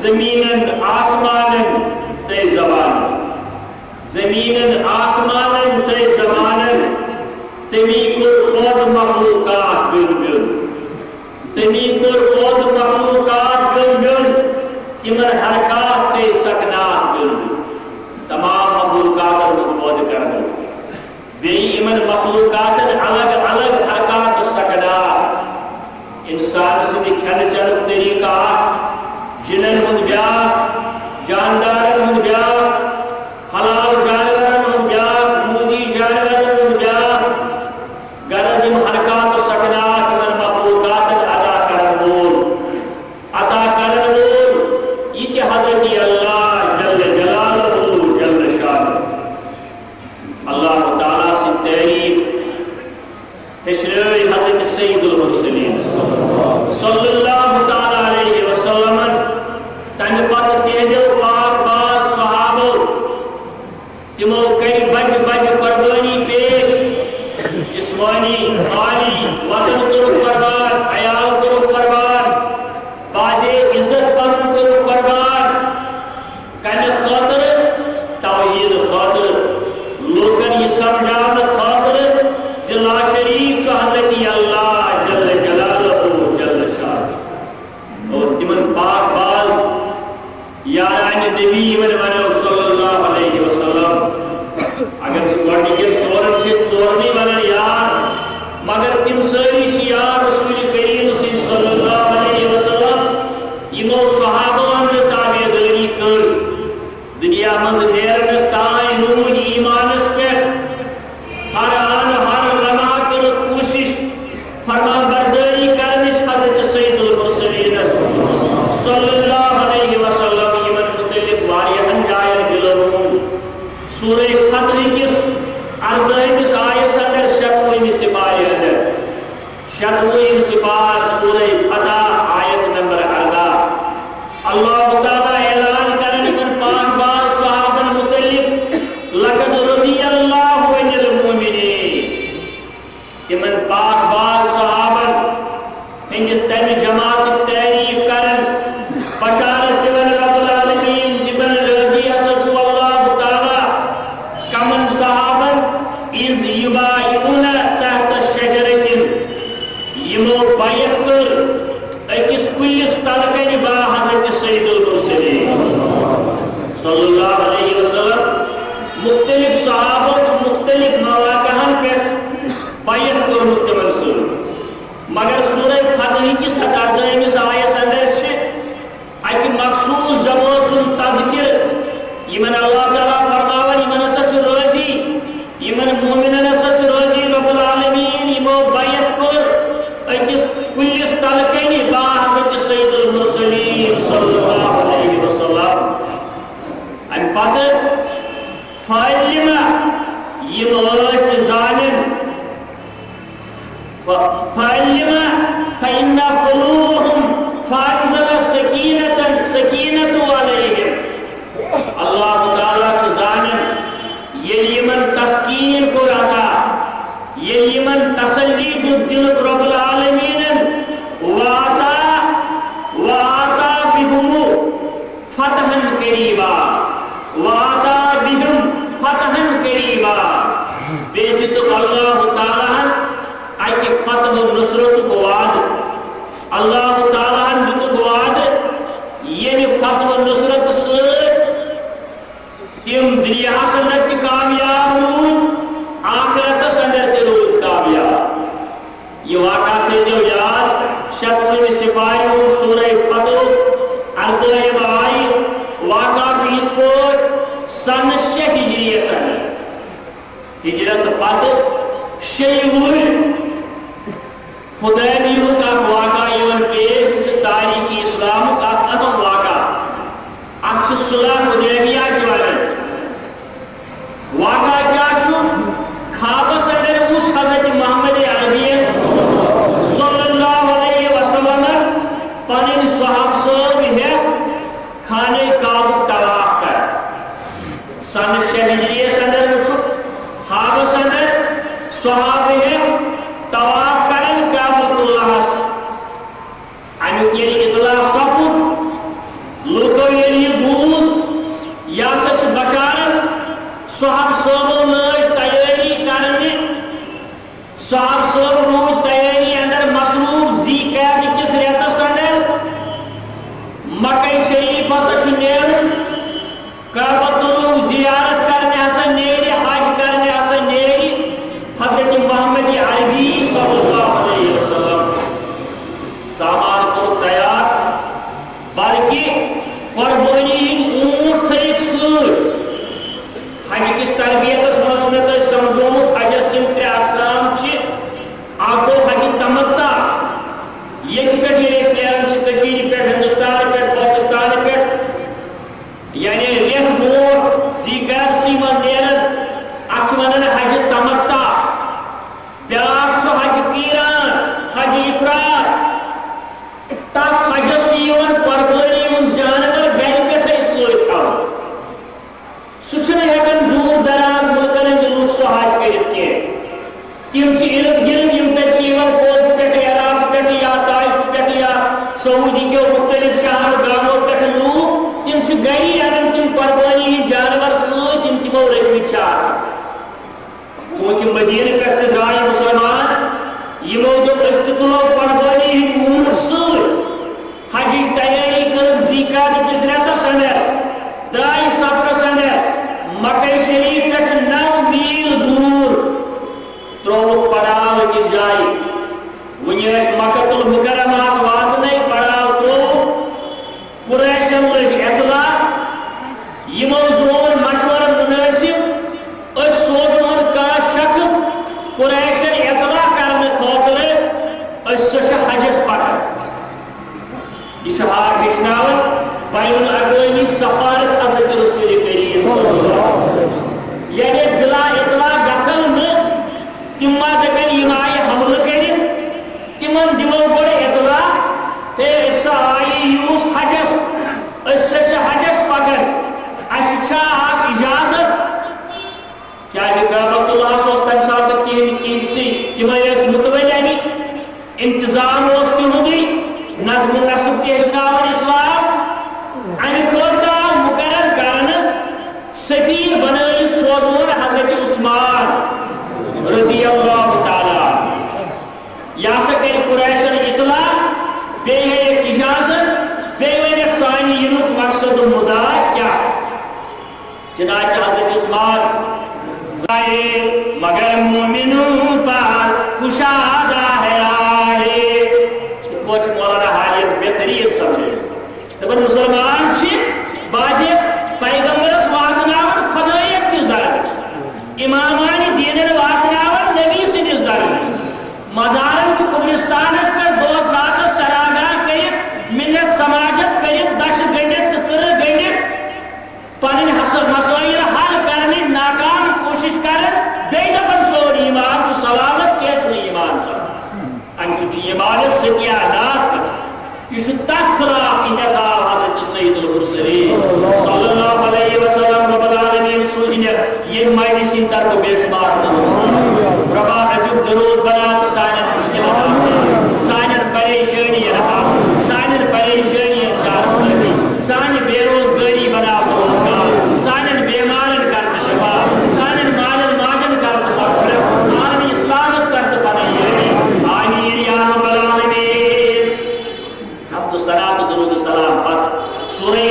زمینن آسمانن تے زمان تمی کور پود مخلوقات بیون بیون تمی کور پود مخلوقات بیون بیون تمن حرکات تے سکنات بیون بیون تمام مخلوقات پود کرنے بی امن مخلوقات الگ الگ حرکات و سکنات انسان سے کھن چن طریقہ جنن ہند بیا جاندارن ہند بیا حلال جانورن ہند بیا موزی جانورن ہند بیا غرض ان حرکات و سکنات من مخلوقات ادا کرن وول یہ کہ حضرت اللہ جل جلالہ جل شانہ اللہ تعالیٰ سے تعریف ہشرے حضرت سید المرسلین صلی اللہ تعالیٰ علیہ وسلم تمہ پتہ تہندو پاک باز صحابو تمو کئی بج بج قربانی پیش جسمانی مالی وطن کرو قربان عیال کرو قربان باجے عزت پن کرو قربان کن خاطر توحید خاطر لوکن یہ سمجھان خاطر ضلع شریف حضرت اللہ جل جلالہ جل شان اور تمن پاک باز یاران نبی من ونو صلی اللہ علیہ وسلم اگر گوڑی ژورن ژورنی ونن یار مگر تم ساری یار رسول کریم صلی اللہ علیہ وسلم یمو صحابہ تابع داری کر دنیا مز نیرنس تائیں روح ایمانس پہ ہر آن ہر لمحہ کرو کوشش فرمان برداری کرنے حضرت سید المرسلین صلی اللہ علیہ وسلم یمن متعلق واریہن جائر دلوں سورہ فتح کس اردہمس آیس اندر شتوہم سپارے اندر شتوہم سپار سورہ فتح آیت نمبر 18 اللہ تعالیٰ اعلان کرنے پر پاک بار صحابہ متعلق لقد رضی اللہ عن المؤمنین تمن پاک بار صحابہ ہندس تمہ جماعت تعریف کرن بشارت دون رب العالمین جبن رضی اسچو اللہ تعالیٰ کمن صحابہ از یبایعون تحت الشجرۃ یمو بیعت کر اکس کلس تلکن با حضرت سید المرسلین صلی اللہ علیہ وسلم مختلف صحابہ مختلف مواقعہن پہ بیعت کرمت تمن سۭتۍ مگر سورہ فتح کی 17 آیس اندر اکہ مخصوص جماعت سن تذکر یمن اللہ تعالیٰ فرماون یمن ہسا چھ راضی یمن مومنن ہسا چھ راضی رب العالمین یمو بیعت کر اکس کلس تلکن با حضرت سید المرسلین صلی اللہ علیہ وسلم ام پتہ فعلما یم ٲسۍ ظالم فعلما فإن قلوبهم فأنزل سکینة علیہم اللہ تعالیٰ چھ زانن یلی من تسکین کو عطا یلی من تسلی دل رب العالمین وعطا بهم فتحا قریبا وعطا بهم فتحا قریبا بیدت اللہ تعالیٰ اکہ فتح و نصرت کو وعد اللہ تعالیٰ دیت وعد یہ فتح و نصرت سے تم دنیا اندر تہ کامیاب رود آخرت اندر تہ رود کامیاب یہ واقعہ تھے جو یاد شتوہم سپاہیوں سورہ فتح 18 آئی واقعہ چیت کو سن 6 ہجری اندر ہجرت پتہ 6 حدیبیہ کا واقعہ یون پیش اس تاریخی اسلام کا اہم واقعہ اچھ صلح حدیبیہ کی واقعہ کیا چھو خوابس اندر اس حضرت محمد عربی صلی اللہ علیہ وسلم پنن صحاب صاحب ہے خانہ کعبہ طواف کر سن 6 ہجری اندر چھو خوابس اندر صحاب ہے طواف کرن کعبۃ اللہ مکہ شریف ہسا نیرن کعبۃ زیارت کرنے ہسا نیری حج کرنے ہسا نیری حضرت محمد عربی صلی اللہ علیہ وسلم سامان کور تیار بلکہ قربانی ہند اونٹ تھیک ست حج کس تربیتس مجھ سمجھومت حجس یم ترے اقسام اکھ گو حج تمتع یہ پہ نیران کشیر پہ ہندوستان پہ پاکستان پہ یعنی ریت برو ذی من نیران اتھ ونان حج تمتع بیاکھ حج قیران حج افراد تک حجس قربانی ہند جانور گھر پہ ست تھو سہ ہیکان دور دراز ملکن ہند لوگ سہ حج کرت کی تم ارد گرد یم تیار کوت پہ عراق پہ یا طائف پہ یا سعودی کے مختلف شہروں گاموں پہ لوگ تم گری اگر تم قربانی ہند جانور ست تمو رچمت چونکہ مدینہ پہ درائے مسلمان یمو دوپ اس تلو قربانی ہند اونٹ ست حجچ تیاری کر ذی قعدہ کس رتس اندر درائے سفرس اندر مکہ شریف پہ 9 میل دور تروک پڑاو کی جائے ونیس مکہ المکرمہ واتن پڑاو ترو قریشن لگ اطلاع یمو زون مشورہ مناسب اس سوزن کا شخص قریشن اطلاع کرنے خاطر اس حجس پکان یہ حاج ہچناون بین الاقوامی سفارت حضرت رسول کریم صلی اللہ علیہ وسلم یعنی بلا اطلاع گژھن تم ما دکن یم آئی حملہ کر تمن دمو گوڑ اطلاع اس آئی یوس حجس اس حجس پکان اس اجازت کیا کعبۃ اللہ تمہ سات تہذی تمہیں متولی انتظام تہدی نظم و نسق تہن اسلام امہ خاطر مقرر کرنے سفیر بنائت سوزون حضرت عثمان رضی اللہ تعالی یہ سا کر قریشن اطلاع بیہ اجازت بیہ سانہ ینک مقصد و مدعا کیا چنانچہ حضرت عثمان مگر مومنوں پر کشادہ ہے آئے کچھ مولانا حالیت بہترین سمجھے تبر مسلمان باجے پیغمبرس واتناون خدایت کس درمس امامان دینن واتناون نبی سندس درمس مزارن کی قبرستانس پر دوس راتس چراگاہ کرت منت سماجت کرت دش گنڈت تر گنڈت پنن مسائل حل کرنے ناکام کوشش کرت بے دفن سور ایمان چھ سلامت کیا چھ ایمان سب ام سچ ایمان ستیا ناس اس تک خلاف انتخاب حضرت سید المرسلین صلی اللہ علیہ وسلم رب العالمین سوزنے یہ مائنسین در کو بے شمار درود ربا عزیب درود بنا سانن مشکلات سانن پریشانی رہا سانن پریشانی چار سازی سانن بے روزگاری بنا روزگار سانن بیمارن کرت شفا سانن مالن ماجن کرت مغفرت عالم اسلام اس کرت پناہی آمین یا رب العالمین حمد صلاۃ درود سلام پر سورہ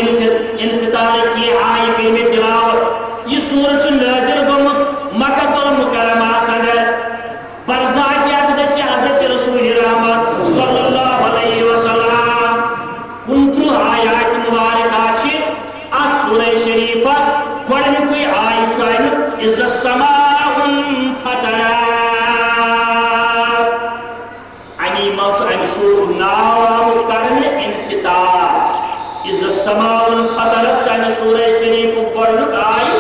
انفطار کی آئی کلمہ تلاوت یہ سورہ نازل گمت مکہ المکرمہ صدر برزاتی اقدس حضرت رسول رحمت صلی اللہ علیہ وسلم کنتر آیات مبارکہ چھ ات سورہ شریف گوڑن کوئی آئی چاہیے از السماء انفطرت انی موضوع انی سور ناو کرنے انفطار از السماء انفطرت چاہیے سورہ شریف گوڑن آئی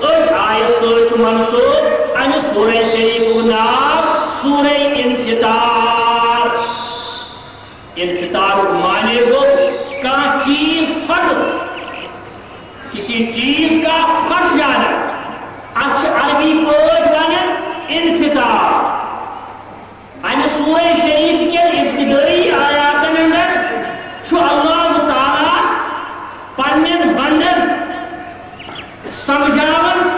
اج آئی سوچ منصوب انی سورہ شریف ناو سورہ انفطار انفطار مانے گو کہاں چیز پھٹ کسی چیز کا پھٹ جانا اچھا عربی پوچھ وانا انفطار انی سورہ شریف کے ابتدائی آیات اندر چھو اللہ تعالی پنن بندن سمجھاون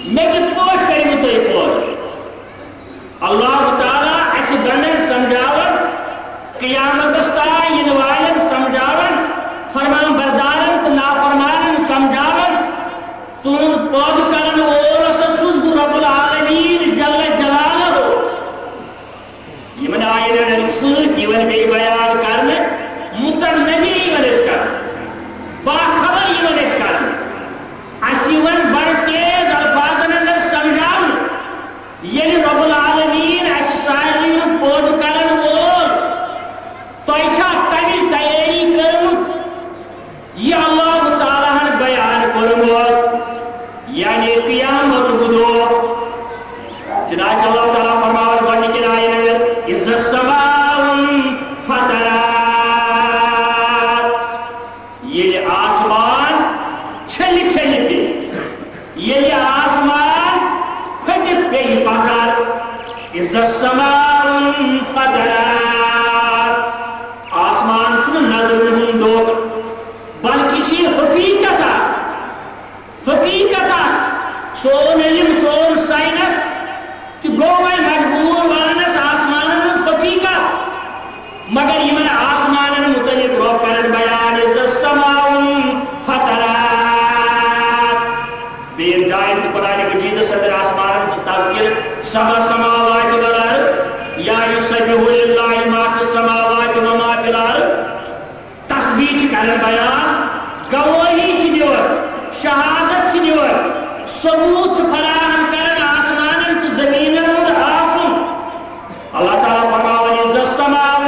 میں کس پوچھ کریں تو یہ پوچھ اللہ تعالی ایسی بندن سمجھاون قیامت دستان ین والن سمجھاون رب العالمین اس سارے پود کرن وول تۄہہِ چھا تمِچ تیٲری کٔرمٕژ یہ اللہ تعالیٰ ہن بیان کوٚرمُت یعنی قیامت دۄہ چنانچہ اللہ تعالیٰ فرماوان گۄڈنِکٮ۪ن آیتن اِذَا السَّمَاءُ فَطَرَتْ ییٚلہِ آسمان چھٔلہِ چھٔلہِ پیٚیہِ ییٚلہِ آسمان پھٔٹِتھ پیٚیہِ پتھر اِذَا السَّمَاءُ فَطَرَتْ آسمان چھُنہٕ نظرن ہُنٛد دۄہ بلکہ چھِ حقیقت سون علم سون سائنس تہِ گوٚو وۄنۍ مجبوٗر وننس آسمانن ہٕنٛز حقیقت مگر یمن آسمانن متعلق رب کرن بیان اِذَا السَّمَاءُ فَطَرَتْ بیٚیہِ جایہِ تہِ قرآنِ مجیٖدس اندر آسمانن ہُنٛد تذکر سبع سماوات والارض یا یُسَبِّحُ لِلَّهِ مَا فِی السَّمَاواتِ وَمَا فِی الْأَرْضِ تسبیح چھِ کرن بیان گوٲہی چھِ دِوان شہادت چھِ دِوان ثبوت چھُ فراہم کران آسمانن تہٕ زمیٖنن ہُنٛد آسُن اللہ تعالیٰ فرماوان اِذَا السَّمَاءُ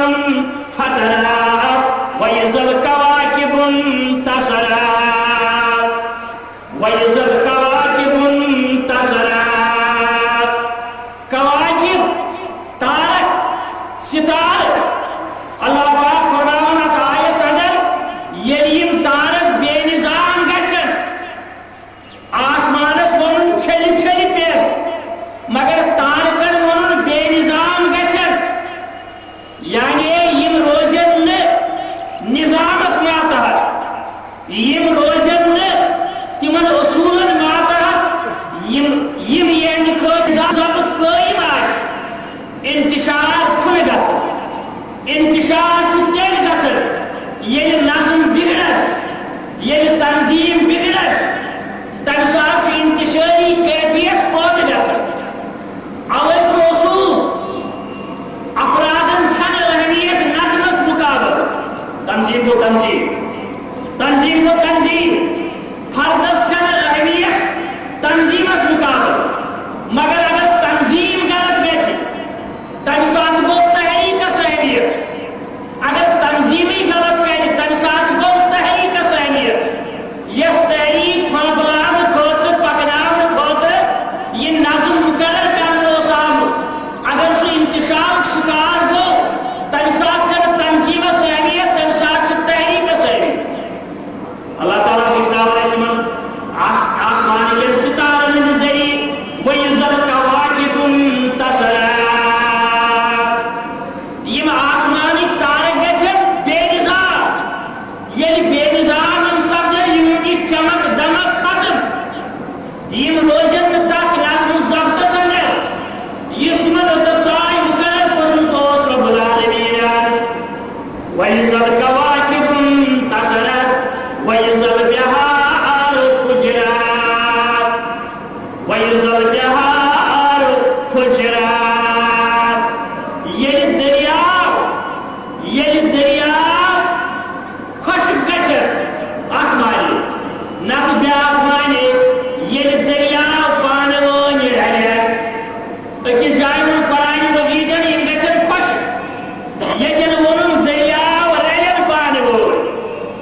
فَطَرَتْ وَإِذَا الْكَوَاكِبُ انتَثَرَتْ وَإِذَا الْكَوَاكِبُ انتَثَرَتْ کواکب تارک ستارہ اللہ پاک فرماوان اتھ آیس اندر ییٚلہِ یِم تارک بے نظام گژھن آسمانس وونُن چھٔلہِ چھٔلہِ پیٚٹھ مگر تارکن وونُن بے نظام گژھن یعنی یم روزن نہٕ نظامس ماتحت یم روزن نہٕ تمن اصولن ماتحت یم یعنی ضبط قٲیِم آسہِ انتشار چھُنہٕ گژھان انتشار چھُ تیٚلہِ گژھان ییٚلہِ نظم بگڑن ییٚلہِ تنظیٖم بگڑن تمہِ ساتہٕ چھُ انتشٲری کیفیت پٲدٕ گژھان اوے چھُ اصوٗل افرادن چھنہٕ اہمیت نظمس مقابل تنظیٖم گوٚو تنظیٖم گوٚو تنظیٖم فردس چھنہٕ اہمیت تنظیٖمس مقابل مگر اگر تنظیٖم غلط گژھِ تمہِ ساتہٕ گوٚو تحریٖکس اہمیت اگر تنظیٖمٕے غلط کرِ تمہِ ساتہٕ گوٚو تحریٖکس اہمیت یس تحریٖک پھٔلبلاونہٕ خٲطرٕ پکناونہٕ خٲطرٕ یہِ نظم مقرر کرنہٕ اوس آمُت اگر سُہ انتشارُک شکار گوٚو تمہِ ساتہٕ چھنہٕ تنظیٖمس اہمیت تمہِ ساتہٕ چھِ تحریٖکس اہمیت اللہ تعالیٰ ہیٚچھناوان اَسہِ یِمن آسمان کٮ۪ن ستارن ہٕنٛدِ ذٔریعہٕ وَإِذَا الْكَوَاكِبُ انتَثَرَتْ یم آسمانٕکۍ تارک گژھن بے نظام ییٚلہِ بے نظام یم سپدن یِہُنٛد چمک دمک ختم یم روزن نہٕ تتھ نظم ضبطس اندر یُس یمن اوٚتتھ مقرر کوٚرمُت اوس رب العالمیٖنن وَإِذَا الْكَوَاكِبُ انتَثَرَتْ وَإِذَا الْبِحَارُ فُجِّرَتْ وَإِذَا الْبِحَارُ فُجِّرَتْ ییٚلہِ دٔریاو خۄشٕک گژھن اکھ معنی نتہٕ بیٛاکھ معنی ییٚلہِ دٔریاو پانہٕ ؤنۍ رلن أکِس جایہِ ووٚن قرآنِ مجیٖدن یِم گژھن خۄشٕک ییٚتٮ۪ن ووٚنُن دٔریاو رلن پانہٕ ؤنۍ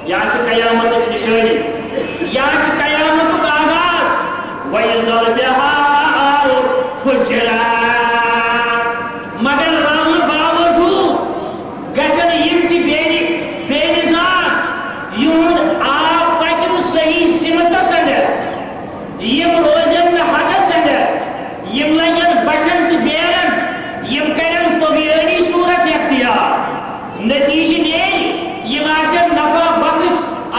یہِ آسہِ قیامتٕچ نِشٲنی یہِ آسہِ قیامتُک آغاز وَإِذَا الْبِحَارُ فُجِّرَتْ مگر رلنہٕ باوجوٗد گژھن یِم تہِ بے نظام یِہُنٛد آب پکہِ نہٕ صحیح سمتس اندر یِم روزن نہٕ حدس اندر یِم لگن بچن تہٕ بیرن یِم کرن طغیٲنی صوٗرت اختیار نتیجہ نیرِ یِم آسن نفع بخش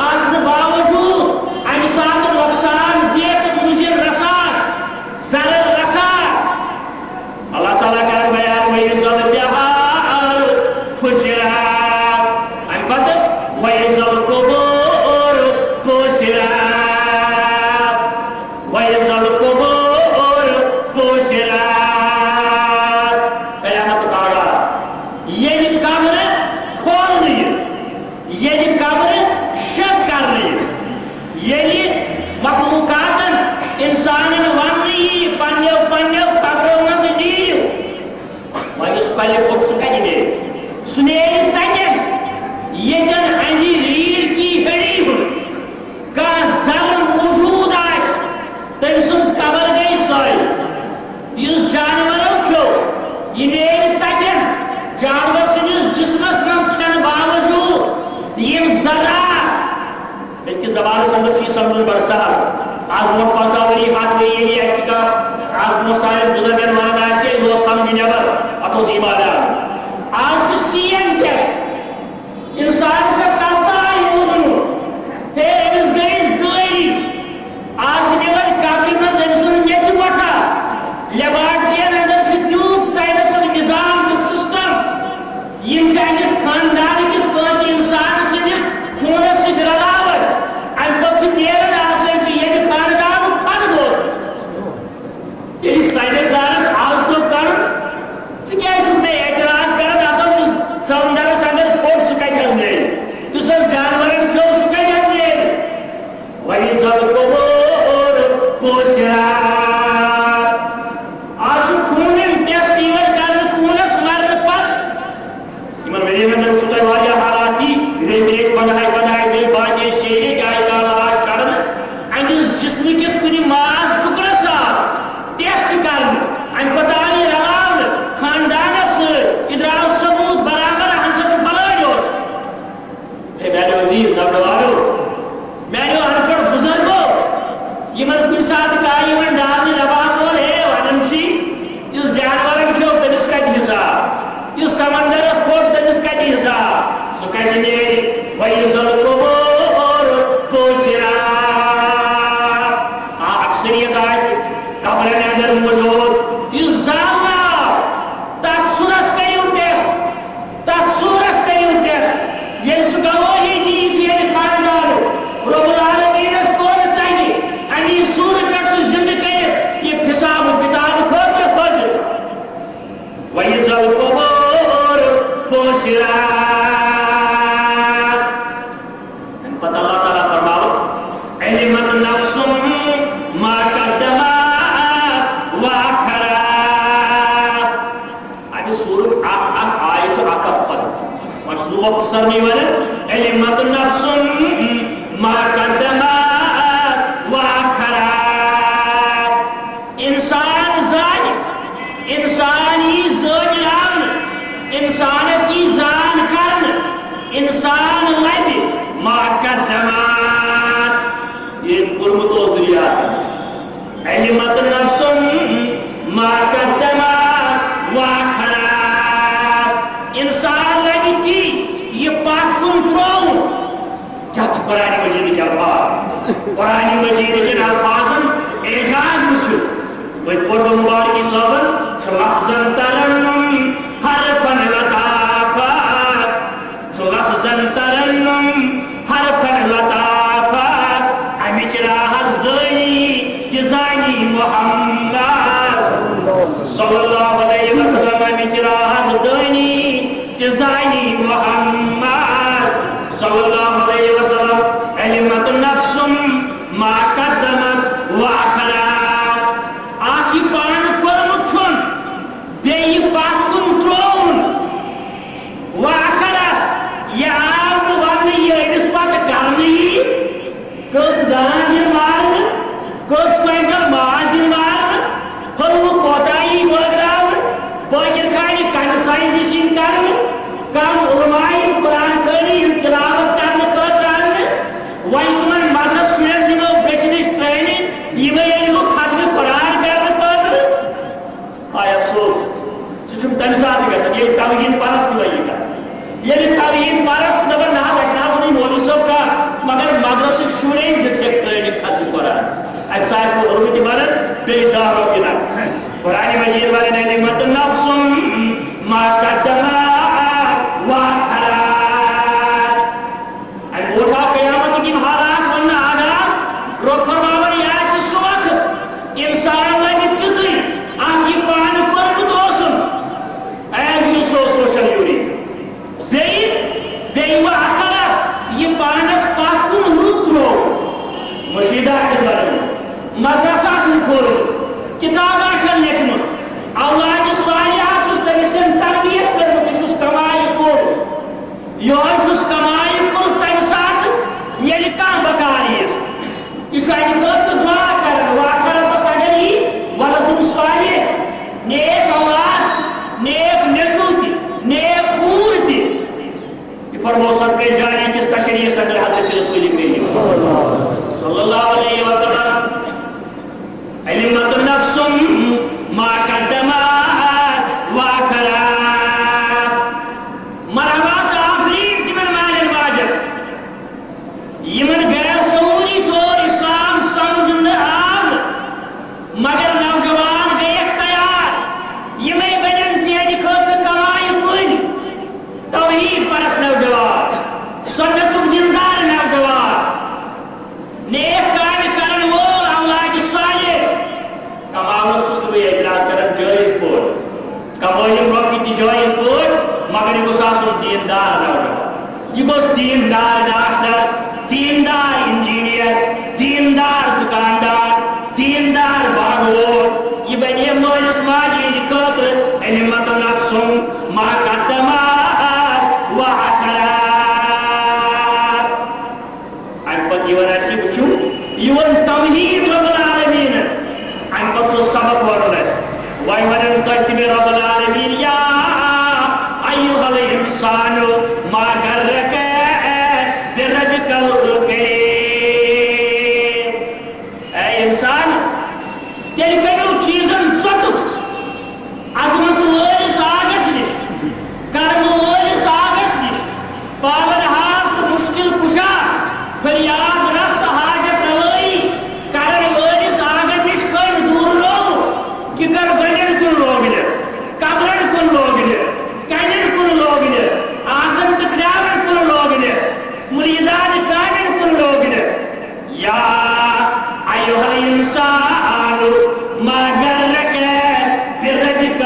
آسنہٕ باوجوٗد امہِ ساتہٕ نۄقصان دہ تہٕ مُضِر رسان ضرر رسان اللہ تعالیٰ کرن بیان وَإِذَا الْبِحَارُ فُجِّرَتْ امہِ پتہٕ وَإِذَا الْقُبُورُ بُعْثِرَتْ وَإِذَا الْقُبُورُ بُعْثِرَتْ قیامتُک آغاز ییٚلہِ قبرٕ کھولنہٕ یِن ییٚلہِ قبرٕ شک کرنہٕ یِن ییٚلہِ مخلوٗقاتن انسانن وننہٕ یی پننیو قبرو منٛزٕ نیٖرِو زل پھٹ سہ کتہ نیرِ سہ نیرِ تتٮ۪ن ییٚتٮ۪ن اندِ ریڑھ کی ہڈی ہُنٛد کانٛہہ زل موجوٗد آسہِ تٔمۍ سٕنٛز قبر گٔے سۄے یُس جانورو کھیوٚو یہِ نیرِ تتٮ۪ن جانور سٕنٛدِس جسمس منٛز کھٮ۪نہٕ باوجوٗد یِم ذرات أزکِس زمانس اندر چھُ یہِ سمجھُن بڑٕ سہل آز برونٛٹھ 50 ؤری 100 ؤری ییٚلہِ اَسہِ کانٛہہ آز برونٛٹھ سانٮ۪ن بُزرگن ونان آسہِ یہِ اوس سمجھ نٮ۪بر اتھ اوس ایمان آمُت آز چھُ ساینٹِسٹ انسان سے کرتا ہے موجود ہے أمِس گٔے زٲری آز چھِ نِوان کفرِ منٛز أمۍ سُنٛد میٚژِ وۄٹھا لیبارٹرٛیَن اندر چھُ تیوٗت ساینسُک نظام تہٕ سسٹم یِم چھِ أکِس خاندانٕکِس کٲنٛسہِ اِنسان سٕنٛدِس خوٗنس سۭتۍ رلاوان اَمہِ پتہٕ چھُ نیران آسان سُہ ییٚمہِ خاندانُک فرد اوس ییٚلہِ ساینسدانس آز توٚگ کرُن ژٕ کیٛازِ چھُکھ مےٚ اعتراض کران اتھ اوس سمندرس اندر پھوٚٹ سُہ کتہِ حظ نیرِ یُس حظ جانورن کھیوٚو سُہ کتہِ حظ نیرِ وَإِذَا الْقُبُورُ بُعْثِرَتْ آز چھُ خوٗنِن ٹیسٹ یِوان کرنہٕ خوٗنس مرنہٕ پتہٕ یِمن ؤرین اندر وٕچھو تۄہہِ واریاہ حالات یی رٮ۪تۍ رٮ۪تۍ 15 دۄہہِ 5 6 رٮ۪تۍ آیہِ کانٛہہ علاج کرنہٕ أہنٛدِس جسمٕکِس کُنہِ ماز ٹُکرس آو ٹیسٹ کرنہٕ اَمہِ پتہٕ آو یہِ رلاونہٕ خاندانس سۭتۍ یہِ درٛاو ثبوٗت برابر اَمہِ سۭتۍ چھُ بلٲڑۍ اوس ہے میانیو عزیٖز نوجوانو میانیو ان پڑھ بُزرگو یِمن کُنہِ ساتہٕ کانٛہہ یِوان ڈالنہٕ دپان وول ہے ونان چھی یُس جانورن کھیوٚو تٔمِس کتہِ حساب یُس سمندرس پھوٚٹ تٔمِس کتہِ حساب سُہ کتہِ نیرِ وَإِذَا الْقُبُورُ بُعْثِرَتْ اکثریت آسہِ قبرن اندر موجوٗد یُس زالنہٕ آو تتھ سُرس کٔرِو ٹیسٹ تتھ سوٗرس کٔرِو ٹیسٹ ییٚلہِ سُہ گوٲہی دِیہِ ییٚلہِ خاندانُک رۄب العالمیٖنس کوٚر تتہِ اَمی سوٗرٕ پٮ۪ٹھ سُہ زِندٕ کٔرِتھ یہِ حِساب کِتاب خٲطرٕ حٲضِر وَإِذَا الْقُبُورُ بُعْثِرَتْ اَمہِ پتہٕ اللہ تعالیٰ فرماوُن عَلِمَتْ نَفْسٌ مَا قَدَّمَتْ وَأَخَّرَتْ اَمہِ سوٗرُک اکھ آیہِ چھُ اکھ فرق وۄنۍ چھُس بہٕ مۄختصرنٕے وَنان عَلِمَتْ نَفْسٌ مَا قَدَّمَتْ وَأَخَّرَتْ اِنسان زانہِ اِنسان یی زٲنِراونہٕ اِنسانس یی زان کرنہٕ اِنسان لبہِ ما قدمت ییٚمۍ کوٚرمُت اوس دُنیاہس اندر عَلِمَتْ نَفْسٌ ما قدمت وَأَخَّرَتْ اِنسان لبہِ تی یہِ پتھ کُن ترٛووُن کیٛاہ چھُ قرآنِ مجیٖدٕکۍ الفاظ قرآنِ مجیٖدٕکٮ۪ن الفاظن اعجاز وٕچھِو أسۍ پوٚرمُت مُبارکی صٲبن چھُ لفظن ترنُم حرفن لطافت چھُ لفظن ترنُم حرفن لطافت امِچ رازدٲنی تہِ زانی محمد صلی اللہ علیہ وسلم امِچ رازدٲنی تہِ زانی محمد صلی اللہ علیہ وسلم عَلِمَتْ نَفْسٌ مَا قَدَّمَتْ وَأَخَّرَتْ اکھ یہِ پانہٕ کوٚرمُت چھُن بیٚیہِ یہِ پتھ کُن ترٛووُن وَأَخَّرَتْ یہِ آو نہٕ وننہٕ یہِ أمِس پتہٕ کرنہٕ یی کٔژ داند یِن مارنہٕ کٔژ کوینٹل ماز یِن مارنہٕ ہُروٕ کوتاہ یی بٲگراونہٕ بٲکِر خانہِ کمہِ سایزٕچ یِن کرنہٕ کم علماء یِن قرآن خٲنی یِن تِلاوت کرنہٕ خٲطرٕ اننہٕ وۄنۍ تِمن مدرس شُرٮ۪ن دِمو بیٚچھِ نِش ترٛٲنِتھ یِمے أنۍہوٗکھ ختمہِ قرآن کرنہٕ خٲطرٕ ہاے افسوس سُہ چھُنہٕ تمہِ ساتہٕ گژھان ییٚلہِ توہیٖن پرست یِوان یہِ کرنہٕ ییٚلہِ توہیٖن پرست دپان نہ حظ اَسہِ نہ ووٚنُے مولوی صٲب کتھ مگر مدرسٕکۍ شُرٮ۪ن دِژٕکھ ترٛٲنِتھ ختمہِ قرآن اَتہِ سا آسہِ وۄنۍ روٗدمٕتۍ ونان بیٚیہِ 10 رۄپیہِ نقد قرآنِ مجیٖد ونان عَلِمَتْ نَفْسٌ مَا قَدَّمَتْ وَأَخَّرَتْ اَمہِ برونٛٹھ آو قیامتٕکۍ یِم حالات وننہٕ آداب رۄب فرماوان یہِ آسہِ سُہ وقت اِنسان لگہِ تیُتُے اکھ یہِ پانہٕ کوٚرمُت اوسُن ایز یوٗ سو سوشل یوٗریٖز بیٚیہِ وَأَخَّرَتْ یہِ پانس پتھ کُن رُت ترٛوو مٔشیٖد آسن بنٲومٕژ مدرس آسن کھولمُت کِتاب آسن لیچھمٕژ اولادِ صالحہ چھُس تٔمِس چھَنہٕ تربیت علمت نفس ما قدمت وأخرت مرحبات آفرین تمن مالن واجب یمن غیر شعوری طور اسلام سمجھن آو مگر نوجوان گئی اختیار یمیں بنن تہندِ خٲطرٕ کمائے کُلۍ توحید پرس نوجوان سنتُک دیندار نوجوان نیک کامہِ کرن وول اولاد صالح کماونس چھُس نہٕ بہٕ اعتراض کران جٲیز پٲٹھۍ کمٲیِم رۄپیہِ تہِ جٲیز پٲٹھۍ مگر یہِ گوٚژھ آسُن دیندار نوجوان یہِ گوٚژھ دیندار ڈاکٹر دیندار انجینئر دیندار دکاندار دیندار باغوور یہ بنی مالس ماجہِ ہٕنٛدِ خٲطرٕ علمت نفس ما قدمت وأخرت امہِ پتہٕ یِوان اَسہِ وٕچھو یِوان توحید رب العالمین امہِ پتہٕ چھُ سبق وَنُن اَسہِ وۄنۍ وَنن تۄہہِ تہِ مےٚ رب العالمین یا ایُّہا الانسان ما غرک بربک الکریم اے انسان تیٚلہِ کٔرِو چیٖزن ژوٚٹُس عظمت وٲلِس آگس نِش کرمہٕ وٲلِس آگس نِش پاون حال تہٕ مُشکِل کُشا فریاد رس تہٕ حاجت روٲیی کرن وٲلِس آگس نِش کٔمۍ دوٗر لوگ کِکر گنڈٮ۪ن کُن لوگنہِ قبرن کُن لوگنہِ کنٮ۪ن کُن لوگنہِ آسن تہٕ کرٛاون کُن لوگنہِ مریدان کامٮ۪ن کُن لوگنہِ یا ایُّہا الانسان ما غرک بربک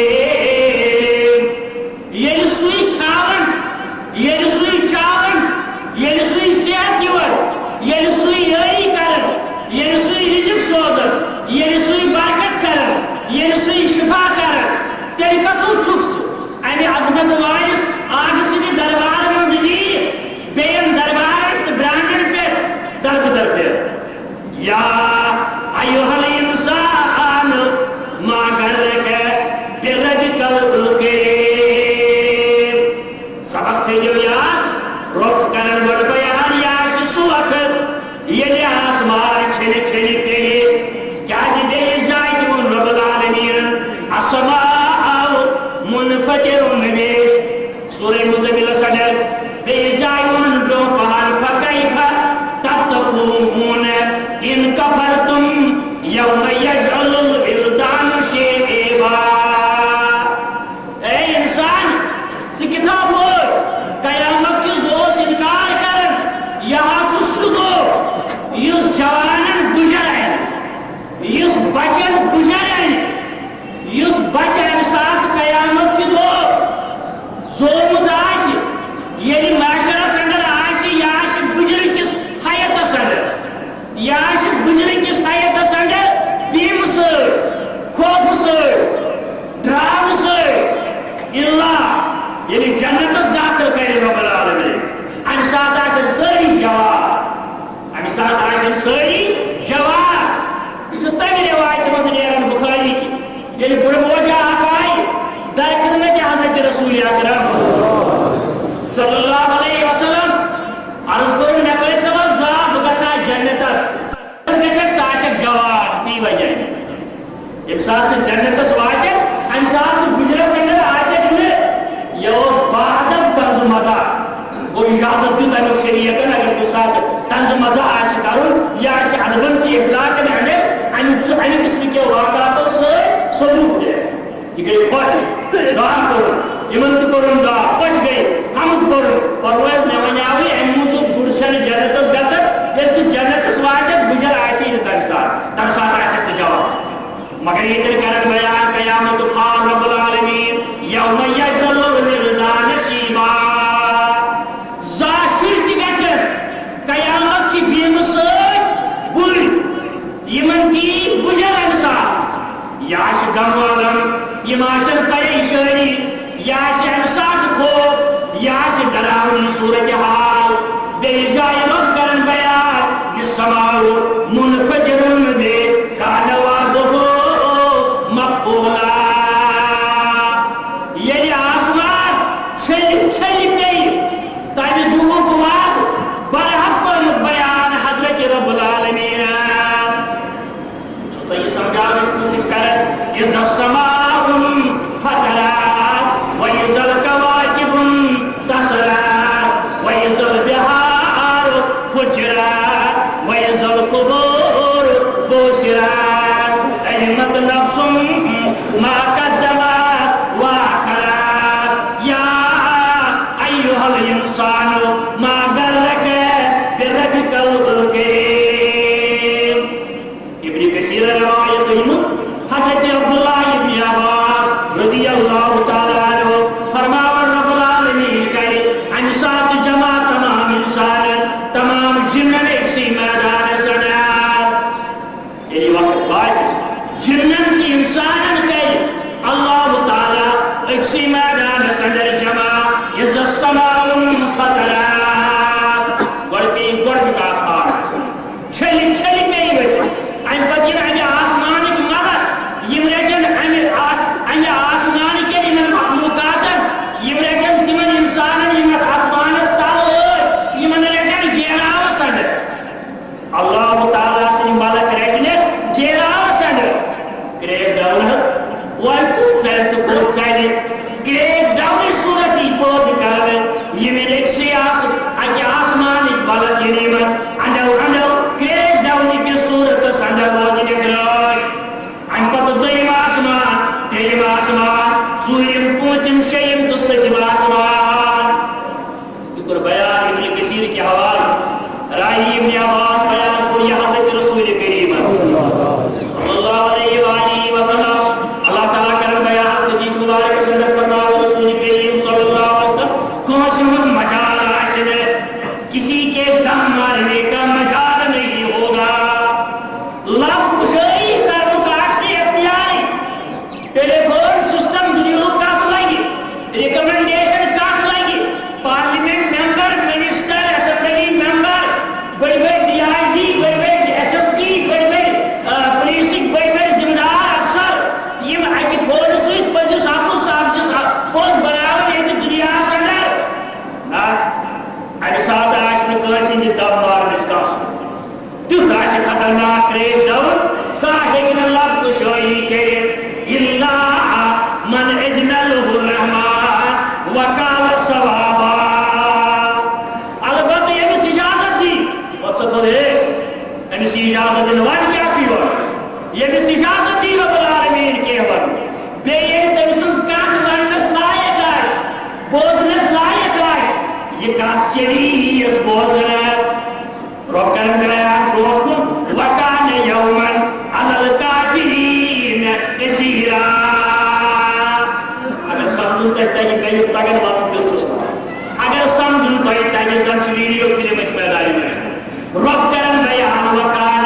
الکریم ییٚلہِ سُے کھاون ییٚلہِ سُے چاون ییٚلہِ سُے صحت دِوان ییٚلہِ سُے یٲری کران ییٚلہِ سُے رزق سوزان ییٚلہِ سُے برکت کران ییٚلہِ سُے شفا کران تیٚلہِ کتھو چھُکھ ژٕ امہِ عظمت وٲلِس آگہٕ سٕنٛدِ دربار منٛز نیٖرِتھ بیٚین دربارن تہٕ برانڈن پٮ۪ٹھ دربدر پٮ۪ٹھ یا ایُّہا الانسان ما غرک بربک الکریم سبق تھٲیزیو یاد رۄب کرن گۄڈٕ بیان یہِ آسہِ سُہ وقت ییٚلہِ آسمان چھٔلہِ چھٔلہِ پیٚیہِ کیٛازِ بیٚیِس جایہِ تہِ ووٚن رۄب العالمیٖنن السماء منفطرٌ بِهِ سورہ مزملس انٛدر بیٚیِس جایہِ ووٚنُن برٛونٛہہ پہن فکیف تتقون ان کفرتم یوم یجعل الولدان شیبا اے انسان ژٕ کِتھا پٲٹھۍ قیامت کِس دۄہس انکار کران یہِ حظ چھُ سُہ دۄہ یُس جوانن گُجر انہِ یُس بچن گُجر انہِ یُس بچہِ امہِ ساتہٕ قیامت کہِ دۄہ زومُت آسہِ ییٚلہِ معاشرس انٛدر آسہِ یہِ آسہِ گُجرٕ کِس حیاتس انٛدر یہِ آسہِ گُجرٕ کِس حیاتس انٛدر بیٖمہٕ سۭتۍ خوفہٕ سۭتۍ ڈراونہٕ سۭتۍ اللہ ییٚلہِ جنتس داخل کرِ رۄب العالمیٖن امہِ ساتہٕ آسن سٲری جوان امہِ ساتہٕ آسن سٲری جوان یہِ چھُ تمہِ رِوایتہِ منٛز نیران بُخاری کہِ ییٚلہِ بُڈٕ موجا اکھ آیہِ درخدمت حضرت رسول اکرم صلی اللہ علیہ وسلم عرض کوٚرُن مےٚ کٔرۍتو حظ دعا بہٕ گژھٕ ہا جنتس گژھکھ ژٕ آسکھ جوان تی وجہ ییٚمہِ ساتہٕ ژٕ جنتس واتکھ امہِ ساتہٕ ژٕ گُجرس انٛدر آسکھ نہٕ یہِ اوس باادب طنزٕ مزاق گوٚو اِجازت دیُت امیُک شریعتن اگر کُنہِ ساتہٕ طنزٕ مزاق آسہِ کرُن یہِ آسہِ ادبن تہٕ اخلاقن انٛدر امیُک چھُ امہِ قٕسمہٕ کیو واقعاتو سۭتۍ ثبوٗت دِوان یہِ گٔے خۄش دعا کوٚرُن یِمن تہِ کوٚرُن دعا خۄش گٔے حمد کوٚرُن پرواے مےٚ وَنیٛاوٕے امہِ موٗجوٗب گُر چھنہٕ جنتس گژھان ییٚلہِ ژٕ جنتس واتکھ گُجر آسی نہٕ تمہِ ساتہٕ آسکھ ژٕ جوان مگر ییٚتٮ۪ن کرن بیان قیامتُک حال رب العالمیٖن یوم یجعل الولدان شیبا زانٛہہ شُرۍ تہِ گژھن قیامت کہِ بیٖمہٕ سۭتۍ بُرۍ یِمن دی گُجر امہِ ساتہٕ یہِ آسہِ غم والن یِم آسن پریشٲنی یہِ آسہِ امہِ ساتہٕ خوف یہِ آسہِ ڈراونٕچ صوٗرتِ حال بیٚیہِ جایہِ رۄب کرن بیان یہِ سماع منفطر بِهِ کان وعدُہ مفعوٗلا ییٚلہِ آسمان چھٔلہِ چھٔلہِ پیٚیہِ تمہِ دۄہُک وعدٕ برحق کوٚرمُت بیان حضرت رب العالمیٖنن فجرت وإذا القبور بشرت علمت نفس ما قدمت وأخرت يا أيها الإنسان ما غرك بربك الكريم. ابن كثير روایت حضرت عبداللہ ابن عباس رضی اللہ تعالیٰ عنہ فرماور رب العالمین کرے ان ساتھ جمع تمام انسان تمام جنن ایک سی میدان سڑار. یعنی وقت بعد جنن کی انسان گئے اللہ تعالیٰ ایک سی میدان سڑر جمع از السماء فطرات گڑپی کا آسمان چھلی چھلی میں ہی ویسے این پتین این آسمان کی مگر یم لیکن این آسمان کے ان مخلوقاتن یم لیکن تمن انسانن یم آسمان استال یم لیکن گیراو سند اللہ تعالیٰ سے ملک لیکن گیراو سند کریک ڈاؤن وائی کچھ سیلت کچھ سیلت کریک ڈاؤن صورتی بود کرد یم ایک سیاس اکی آسمان ایک ملک ینیمن اندو کریک ڈاؤن کی صورت سند بود نکرائی ان پتہ دویم آسمان تریم آسمان ژوٗرِم پوٗنٛژِم شیٚیِم تہٕ سٔتِم آسمان. یہ کوٚر بیان ابن کثیر کے حوالہ رائی ابن عباس بیان کوٚر یہ حضرت رسول کریم صلی اللہ علیہ وآلہ وسلم اللہ تعالیٰ کرن بیان حدیث مبارک صدق فرماؤ رسول کریم صلی اللہ علیہ وسلم کونسی مجال آسن کسی کے دم مارنے کا مجال نہیں ہوگا. لب کشائی کرنو کاشتی اختیاری ٹیلیفون سسٹم دنیو کات لگی ریکمنڈیشن کات لگی پارلیمنٹ ممبر منسٹر اسمبلی ممبر بڑی بڑی ڈی آئی جی بڑی بڑی ایس ایس پی بڑی بڑی پولیسک بڑی بڑی ذمہ دار افسر یم اکہ پوز سۭتۍ پزس آپس تاپس پوز بناون ییٚتہِ دُنیاہس انٛدر امہِ ساتہٕ آسہِ نہٕ کٲنٛسہِ ہٕنٛدِ دم مارنٕچ کانٛہہ تیُتھ آسہِ خطرناک کریک ڈاؤن کانٛہہ ہیٚکہِ نہٕ لب کشٲیی کٔرِتھ الا من اذن له الرحمن وقال صوابا. البتہ ییٚمِس اجازت دی پتہٕ سا تھوٚد أمِس اجازت دِنہٕ وۄنۍ کیٛاہ چھُ یورٕ ییٚمِس اجازت دی رب العالمیٖن کینٛہہ وَنُن بیٚیہِ ییٚلہِ تٔمۍ سٕنٛز کتھ وننس لایق آسہِ بوزنس لایق آسہِ یہِ کتھ چلی یۄس بوزنہٕ رب کرن بیان برونٛٹھ کُن وکان یومن علی الکافرین یسیرا. اگر سمجھن تۄہہِ تگہِ بیٚیہِ تگن ونُن تیُتھ چھُس بہٕ اگر سمجھن تۄہہِ تگہِ زن چھُ ویڈیو فلم أسۍ میدانہِ منٛز رب کرن بیان وکان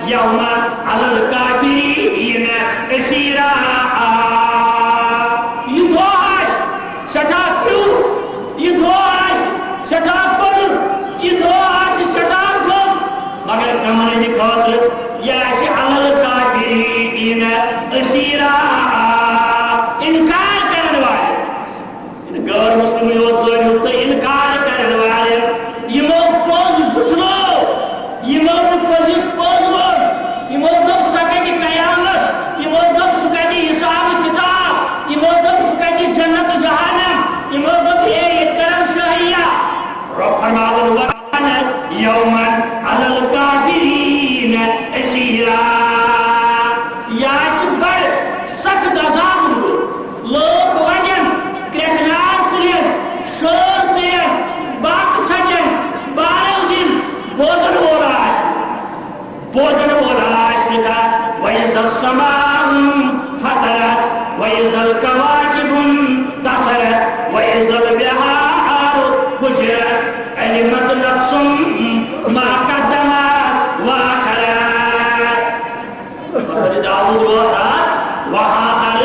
یومن علی الکافرین یسیرا. یہِ دۄہ آسہِ سٮ۪ٹھاہ کرٛوٗ یہِ دۄہ آسہِ سٮ۪ٹھاہ پٔر یہِ دۄہ آسہِ سٮ۪ٹھاہ مگر کمن ہندِ خاطر یہ آسہِ علی الکافرین یسیرا. انکار کرن والے غیر مسلم یوت ژٲرِو تہٕ انکار کرن والے یمو پوٚز جُٹھلو یمو نہٕ پوٚزِس پوٚز ووٚن یمو دوٚپ سۄ کتہِ قیامت یمو دوٚپ سُہ کتہِ حساب کتاب یمو دوٚپ سُہ کتہِ جنت جہنم یمو دوٚپ ہے ییٚتہِ کرن شٲہِیا. رب فرماوُن وَکانَ یومن علی الکافرین یسیرا. یہ آسہِ بڑٕ سخت عذاب لوگ وجن کرٛٮ۪کنار تُلن شور تُلن باقٕے ژھٹن بارو دِن بوزن وول آسہِ نہٕ کانٛہہ. وَإِذَا السَّمَاءُ فَطَرَتْ وَإِذَا الْكَوَاكِبُ انتَثَرَتْ وَإِذَا الْبِحَارُ فُجِّرَتْ علمت نفس ما قدمت وأخرت. وہاں ہر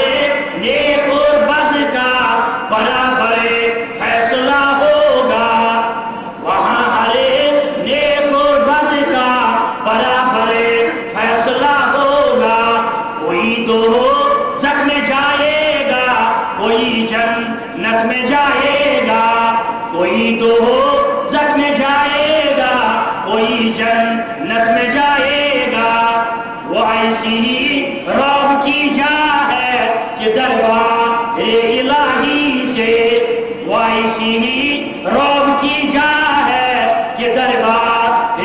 نیک اور بد کا برابر فیصلہ ہوگا. وہاں ہر نیک اور بد کا برابر فیصلہ ہوگا. کوئی دو زخ میں جائے گا کوئی جنت میں جائے گا. کوئی دو زخ میں جائے گا کوئی جنت میں جائے گا. وہ ایسی رعب کی جا ہے کہ دربار الہی سے وہ ایسی رعب کی جا ہے کہ دربار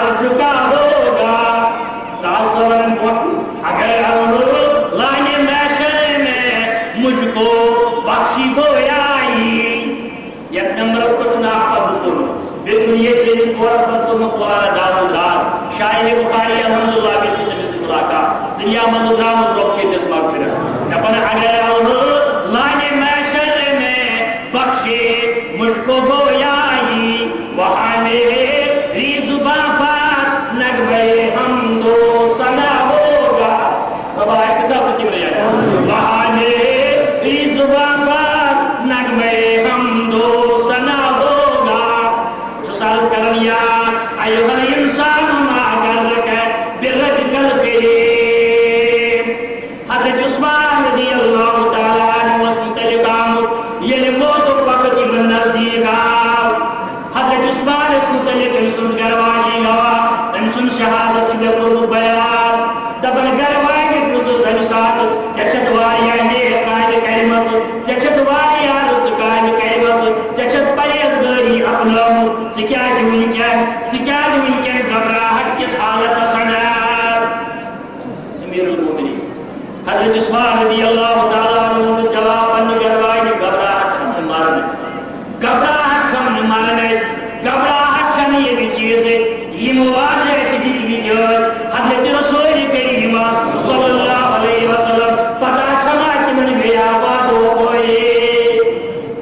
عرج کا ہوگا اگر اللہ لانے محشر میں مجھ کو بخشی گویائی یک نمبرس پر چھنا حقب بیچن یہ تیز پورس مستم قرآن دار دار شاہد بخاری الحمدللہ بیچن نبی صلی اللہ کا دنیا مزد رامد روک کے دس مغفرت جبن اگر اللہ لانے محشر میں بخشے مجھ کو گویائی وہاں میرے ریزبان پر نغمے حمد و ثنا ہوگا بابا اختتاب تک ملے جائے وہاں میرے ریزبان پر نغمے حمد و ثنا ہوگا جو سالت کرن یا ایوہ الانسان ما کرک بربک الکریم حضرت عثمان رضی اللہ تعالیٰ عنہ اس متعلق آمد یہ موت وقت من نزدیک آو حضرت عثمان اس متعلق انسان گروائی گوا انسان شہادت چھوڑے پرو بیان دبن گروائی پرزس انسان چچت واریا نیک قائل کلمت چچت واریا رچ قائل کلمت چچت پریز گری اپنام چکیا جوئی کیا گبراہٹ کس حالت سنر امیر المومنین حضرت عثمان رضی اللہ تعالیٰ عنہ جواب ان گروائی گبراہٹ چھن مارنے گبراہٹ چھن مارنے گبراہٹ چھن یہ بھی چیز ہے یہ مواجہ ایسی دیکھ بھی جاز حضرت رسول کریم صلی اللہ علیہ وسلم پتہ چھنا کہ من بے آباد ہو گئے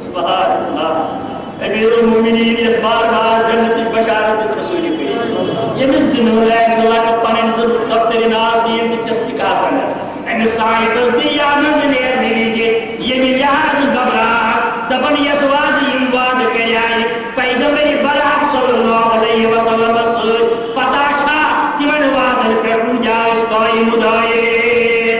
سبحان اللہ امیر المومنین اس بار بار جنت بشارت اس رسول کریم یہ مز نور ہے اللہ کا پنن دفتر ناز دین کی تصدیقہ سنر امی صاحب دیا منزلیر ملیجے یہ بھی لحاظ گبراہٹ دبن یہ سواد امواد کریائی پیغمبر برحق صلی اللہ علیہ وسلم سوچ پتا چھا کہ من وادر پہ پوجا اس قائم دائے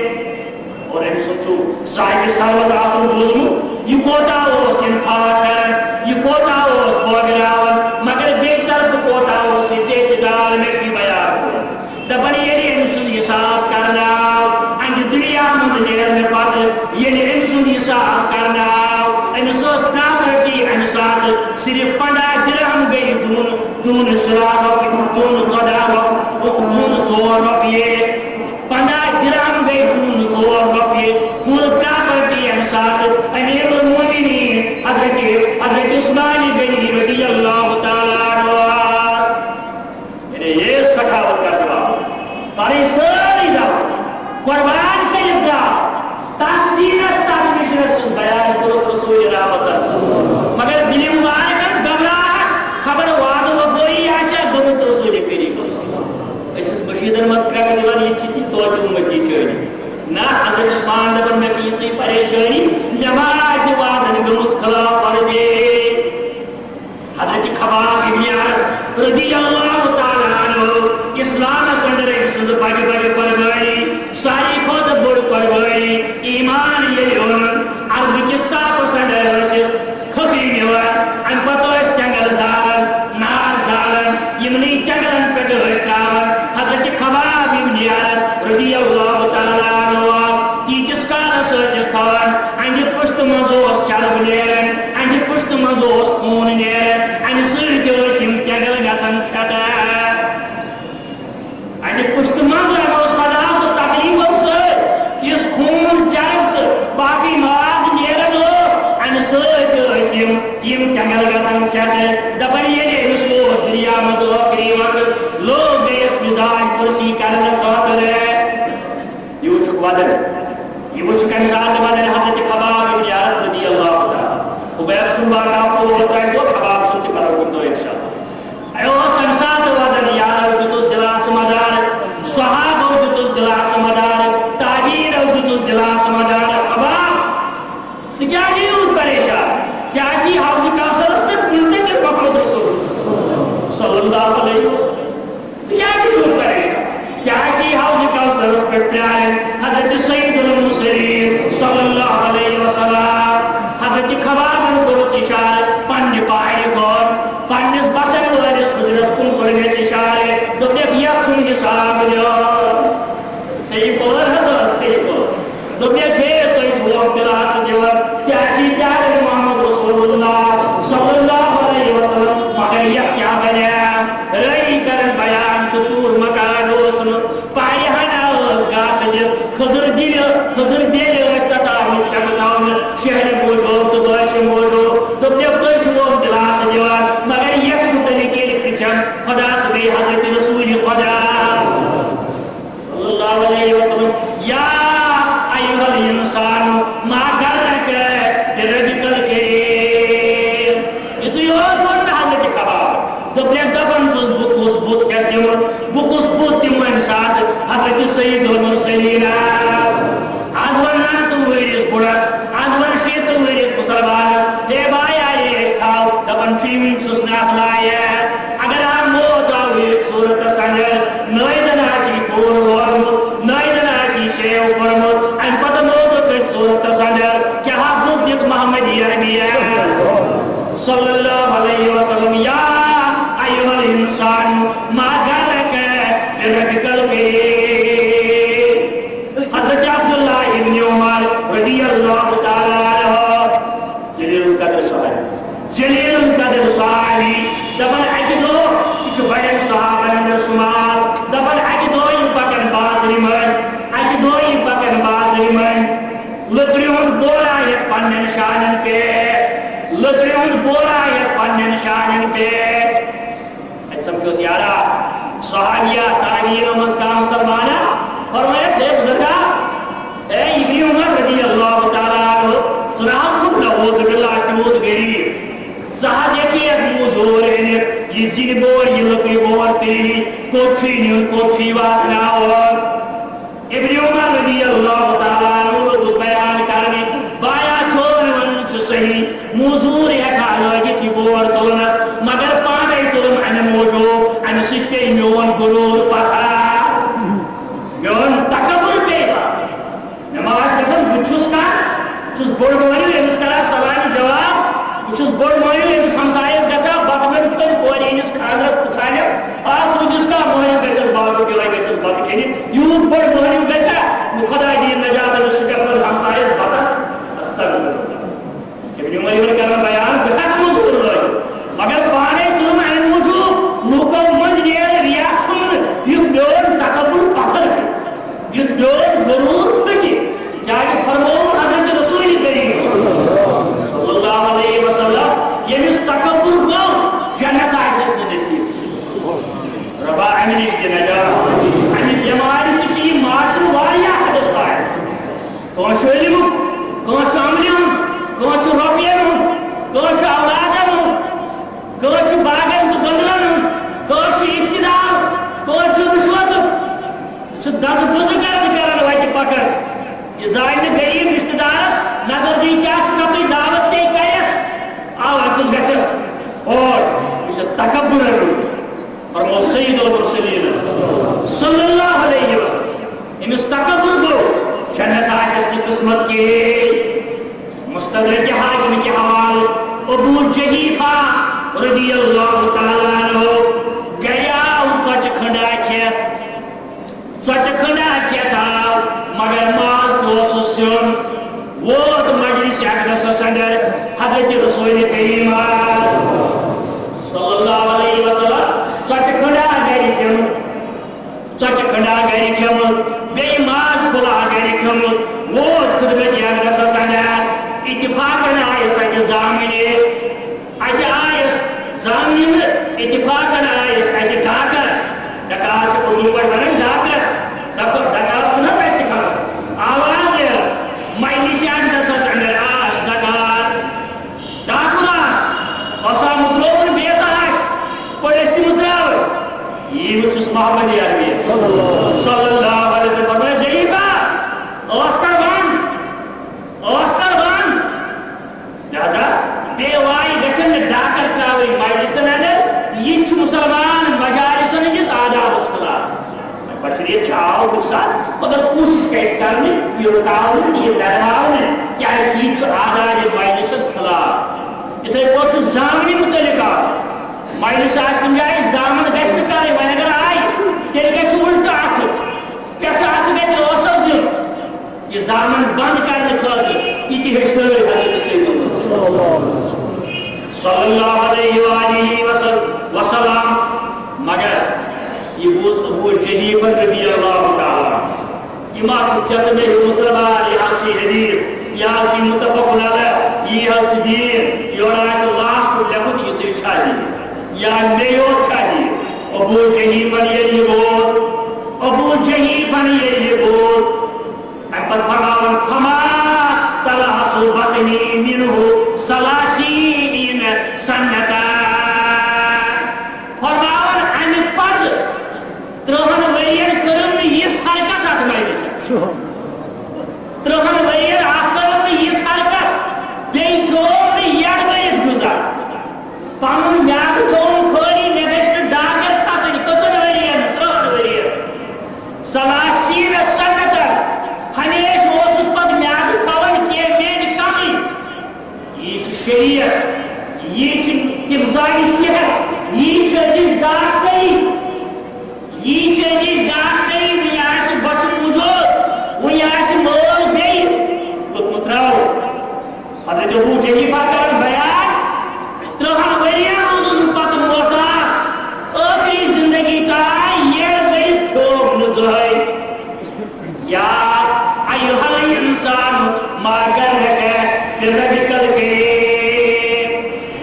اور امی سوچو صاحب سروت آسن بزمو یہ کوتا ہو سن پھاٹ کرن یہ کوتا ہو اس بوگراون مگر بے طرف کوتا ہو سی زیددار میں سی بیار کو دبن یہ انسان حساب کرنا انج دنیا منزلیر میں پات یہ انسان حساب کرنا انسوس نامرٹی انسان صرف 15 درہم گئی دون سراروں دون صداروں دون 4 روپیے 15 درہم گئی دون 4 روپیے پور پراپرٹی انسان امیر المومنین حضرت عثمان غنی رضی اللہ تعالیٰ عنہ یہ سخاوت کا جواب پاری ساری دعوت قربان کریب دعوت تاکدینس تاکمیشنس اس بیان پرس رسول رحمت مگر دلی مبارکت گبراہٹ خبر وعد و گوئی آشا برس رسول کریم اس بشیدن مذکرہ دیوان یہ چیتی توجہ امتی چاہیے نا حضرت عثمان دبن میں چیزی پریشانی نماز وعدن گمس خلاف فرجے حضرت خباب ابن عرب رضی اللہ تعالیٰ عنہ اسلام سندر انسان بج بج پرگئی ساری خود بڑ پرگئی ایمان یہ لیون عرب کستا پسندر ورسس خفی میور ان پتو اس جنگل زالن نار زالن یمنی جنگلن پیٹو استراون حضرت خباب ابن عرب رضی اللہ تعالیٰ عنہ کی جس کا رسوس استوان انجی پشت منزوس چلب نیرن انجی پشت منزوس خون نیرن ان سرجو سم جنگل گسن چھتا انجی پشت منزوس صداق و تقلیب سے اس خون چلب باقی مواد نیرن ان سرجو سم یم جنگل گسن چھتا دبر یہ نسو دریا مزو قریبت لوگ اس مزاج پرسی کرنے خاطر ہے یہ وچک ودن یہ وچک انسان ودن حضرت خباب ابن عرب رضی اللہ تعالیٰ خبیب سنبار آپ کو بتائیں دو خباب سنتی پر رکھن دو انشاءاللہ ایو سنسات ودن یاد اوجتوز دلاس مدار صحاب اوجتوز دلاس مدار تابیر اوجتوز دلاس مدار خباب تو کیا جیود پریشان سیاسی حوضی کافسر اس میں پھولتے سے محمد رسول صلی اللہ علیہ وسلم تو کیا جیود پریشان سیاسی حوضی کافسر اس پر پیارے حضرت سید المرسلین صلی اللہ علیہ وسلم حضرت خباب برک اشارت پنی پائے گور پنیس بسر ورس حجرس کن کرنے اشارے دوبیک یک سن حساب دیو صحیح پور حضرت صحیح پور دوبیک ہے تو اس وقت دلاس دیو سیاسی پیارے محمد رسول اللہ صلی اللہ علیہ وسلم مگر یک کیا بنیا رئی کرن بیان حضرت رسول خدا صلی اللہ علیہ وسلم یا ایھا الانسان ما غرک بربک الکریم یہ حضرت خباب دپان بت کر دمن بت دمو سات حضرت سید المرسلین آز ونان تو ورس بڑس آز ون شیت ورس مسلمان ہے بایا یہ تھاو دپان فیمن چھس نات لائے اگر ہم موت آو صورت سنجر نائدن آسی پور لوگمت نائدن آسی شیو کرمت ان پتہ موت کت صورت سنجر کیا بت دک محمد عربی صلی اللہ علیہ وسلم یا ایھا الانسان ما غرک بربک الکریم حضرت عبداللہ ابن عمر رضی اللہ تعالی عنہ جلیل القدر صحابی دپان اکہ دو یہ بڑن صحابہ اندر شمار دپان اکہ دو یہ پکن بادری من اکہ دو یہ پکن بادری من لکڑی ہند بولا یہ پنن شانن پہ لکڑی ہند بولا یہ پنن شانن پہ سمجھوس یارا صحابیہ تابعین مز کا مسلمانہ فرمایا سے بزرگا اے ابن عمر رضی اللہ تعالی عنہ سنا سب نعوذ باللہ تیوت غریب زہاز یکی ایک موزور اینت یہ زین بور یہ لکڑی بور تیری کوچھی نیون کوچھی واتنا اور ابن عمر رضی اللہ تعالی عنہ لوگ بیان کرنے بایا چھوڑ ونچ صحیح موزور ایک آلوگی کی بور تولنس مگر پانے تلم ان موجو ان سکتے میون گرور پتھا میون تکبر پیدا نماز قسم بچوس کا چوس بڑ مولی لیمس کرا سوالی جواب بچوس بڑ مولی لیمس ہمسائیس گسا بطمن کن پوری انس خاندرت پچھانے آس وجس کا مولی گسل باغو کیلائی گسل بات کنی یون بڑ مولی گسا خدا دین نجات شکست ہمسائیس باتس استغفر ابن عمر یہ کرنا بیان بہت موضوع لگا مگر پانے تم ان موضوع لوکو مز نیل ریاکشن یت بیور تکبر پتھر یت بیور غرور پھٹی کیا فرماؤ حضرت رسول کریم صلی اللہ علیہ وسلم یمس تکبر گو جنت آسس نصیب ربا امنش دی نجات ان بیماری کسی معاشر واریاہ حدث پائے کون سے علم کون سے عمل کون سے روپیے کون سے اولادن کون سے باغن تو بنگلن کون سے ابتدار کون سے رشوت دس بز کرن وتہ پکن یہ زائن غریب رشتہ دارس نظر دی کیا کت دعوت تے کرس آو اکس گسس اور یہ تکبر اور وہ سید المرسلین صلی اللہ علیہ وسلم امس تکبر گو جنت آسس قسمت کی مستدرک حاکم کے حوالے ابو جہیفہ رضی اللہ تعالی عنہ گیا ژچ کھنڈا کھیت آو مگر مال دوس سیون ووت مجلس اقدس اندر حضرت رسول کریم صلی اللہ علیہ وسلم ژچ کھنڈا گری کھیمت بیٚیہِ ماز پھولا گری کھیومت ووت خدمت اقدس اندر اتفاقاً آیس اتہ زامنی اتہ آیس زامن اتفاقاً آیس اتہ ڈاکر ڈکار سے اردو پہ ونان ڈاکر ڈکار چھنا پیسے کھسان آواز دے مجلس اقدس اندر آس ڈکار ڈاکر آس اسا مطلوبن بیت آس پڑھس تمس درو یہ وچھس محمد عربی صلی اللہ علیہ وسلم فرمایا جہیبہ اوسکر بان لہذا بے وائی گسن ڈاکر تراوی مجلسن اندر یہ مسلمان مجالسن ہندس آدابس خلاف بشریت آو بکسان مگر کوشش کیس کرنے یہ رکاون یہ لڑاون کیا یہ آداب مجلسن خلاف اتھے پوچھ زامنی متعلق مجلس آس کن جائے زامن گھس نکارے وۄنۍ اگر آئی تیل گژھِ الٹہٕ اتھٕ پٮ۪ٹھٕ اتھٕ گژھِ ٲسس دیُن یہ زامن بند کرنے خاطر یہ ہیچھنٲے حضرت سید صلی اللہ علیہ وآلہ وسلم مگر یہ بوز ابو جہیفہ رضی اللہ تعالی یہ ماچ چھت میں مسلمان یہ سی حدیث یہ سی متفق علیہ یہ سی دین یہ آس لاسٹ لیکھت یہ تو چھا دی یا نیو چھا دی ابو جہیفن یہ بود ابو جہیفن یہ بود اپر فرماون فما تلاسو بطنی منہو سلاسین سنتا فرماون امی پت ترہن ورین کرم یہ حرکت اتمائی بسا ترہن ورین آکرم یہ حرکت بیئی کھوڑ یاد گئیت گزار پانون یاد کھوڑ کھوڑی نگشت ڈاکر تھاسن کچن ورین ترہن ورین سلاسین سنتا ہمیش اوسس پت میاد تھاون کی مین کمی یہ شریعت یہ افضائی صحت یہ عزیز ڈاکری یہ عزیز ڈاکری وہ یہاں سے بچن موجود وہ یہاں سے مول گئی متراؤ حضرت ابو جہیفہ کر بیان ترہن ورین روزن پت موتا آخری زندگی تا یہ گئی کھوب نزائی یا ایوہ الانسان ما غرک بربک الکریم